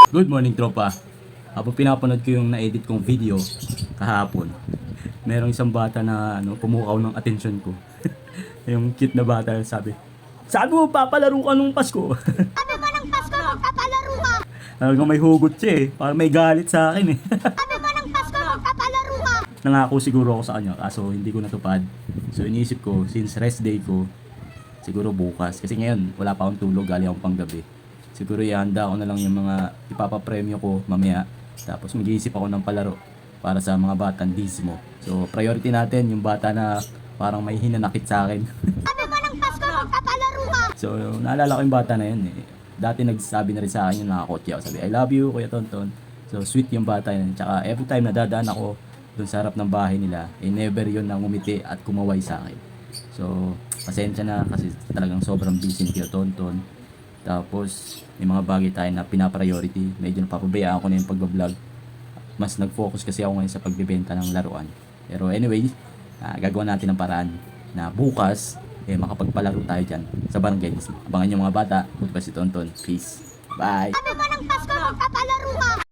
Good morning, tropa. Habang pinapanood ko yung na-edit kong video kahapon, merong isang bata na pumukaw ng atensyon ko. Yung cute na bata sabi mo papalaro ka nung Pasko. Sabi mo ng Pasko magpapalaro ka. Talagang may hugot siya eh. Parang may galit sa akin eh. Sabi mo ng Pasko magpapalaro ka. Nangako siguro ako sa kanya kaso hindi ko natupad. So iniisip ko, since rest day ko, siguro bukas. Kasi ngayon wala pa akong tulog, galing akong panggabi. Siguro ihanda ko na lang yung mga ipapapremyo ko mamaya. Tapos mag-iisip ako ng palaro para sa mga batang dismo. So priority natin yung bata na parang may hinanakit sa akin. Sabi mo ng Pasko magpapalaro ka. So naalala ko yung bata na yun eh. Dati nagsabi na rin sa akin yung nakakotse ako. Sabi, I love you, Kuya Tonton. So sweet yung bata yun. Tsaka every time na dadaan ako dun sa harap ng bahay nila, eh never yun na ngumiti at kumaway sa akin. So pasensya na kasi talagang sobrang busy ni Kuya Tonton. Tapos may mga bagay tayo na pinapriority. Medyo napapabayaan ko na yung pag-vlog. Mas nag-focus kasi ako ngayon sa pagbebenta ng laruan. Pero anyway, gagawa natin ng paraan na bukas makapagpalaro tayo dyan sa barangay. Abangan nyo mga bata. Buti pa si Tonton. Peace. Bye. Sabi mo ng Pasko magpapalaro ka.